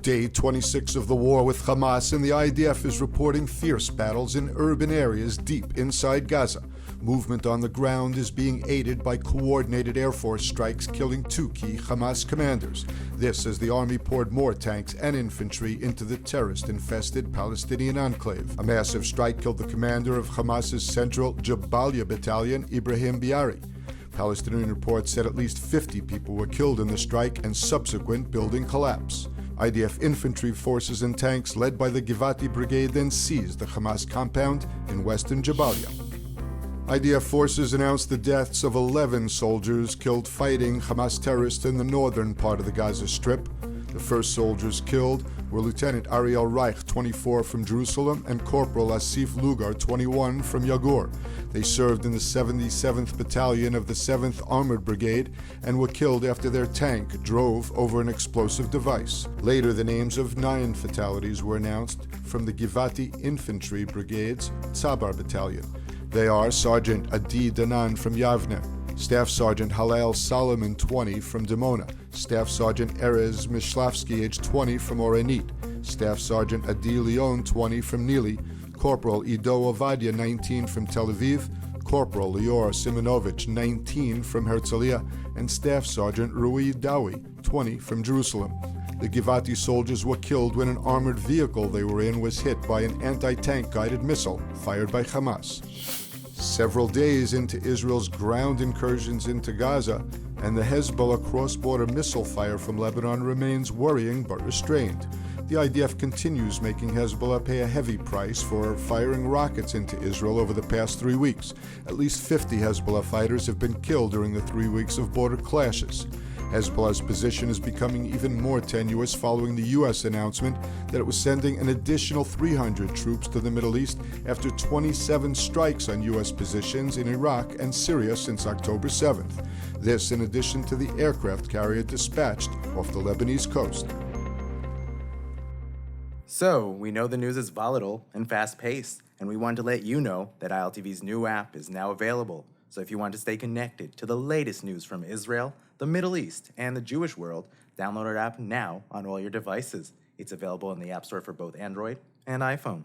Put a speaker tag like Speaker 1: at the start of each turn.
Speaker 1: Day 26 of the war with Hamas, and the IDF is reporting fierce battles in urban areas deep inside Gaza. Movement on the ground is being aided by coordinated Air Force strikes killing 2 key Hamas commanders. This as the army poured more tanks and infantry into the terrorist-infested Palestinian enclave. A massive strike killed the commander of Hamas's central Jabalia battalion, Ibrahim Biari. Palestinian reports said at least 50 people were killed in the strike and subsequent building collapse. IDF infantry forces and tanks led by the Givati brigade then seized the Hamas compound in western Jabalia. IDF forces announced the deaths of 11 soldiers killed fighting Hamas terrorists in the northern part of the Gaza Strip. The first soldiers killed were Lieutenant Ariel Reich, 24, from Jerusalem, and Corporal Asif Lugar, 21, from Yagur. They served in the 77th Battalion of the 7th Armored Brigade and were killed after their tank drove over an explosive device. Later, the names of 9 fatalities were announced from the Givati Infantry Brigade's Tzabar Battalion. They are Sergeant Adi Danan from Yavne, Staff Sergeant Halal Solomon, 20, from Dimona, Staff Sergeant Erez Mishlavsky, age 20, from Orenit, Staff Sergeant Adi Leon, 20, from Nili, Corporal Ido Ovadia, 19, from Tel Aviv, Corporal Lior Simonovich, 19, from Herzliya, and Staff Sergeant Rui Dawi, 20, from Jerusalem. The Givati soldiers were killed when an armored vehicle they were in was hit by an anti-tank guided missile fired by Hamas. Several days into Israel's ground incursions into Gaza, and the Hezbollah cross-border missile fire from Lebanon remains worrying but restrained. The IDF continues making Hezbollah pay a heavy price for firing rockets into Israel over the past 3 weeks. At least 50 Hezbollah fighters have been killed during the 3 weeks of border clashes. Hezbollah's position is becoming even more tenuous following the U.S. announcement that it was sending an additional 300 troops to the Middle East after 27 strikes on U.S. positions in Iraq and Syria since October 7th. This in addition to the aircraft carrier dispatched off the Lebanese coast.
Speaker 2: So, we know the news is volatile and fast-paced, and we wanted to let you know that ILTV's new app is now available. So if you want to stay connected to the latest news from Israel, the Middle East, and the Jewish world, download our app now on all your devices. It's available in the App Store for both Android and iPhone.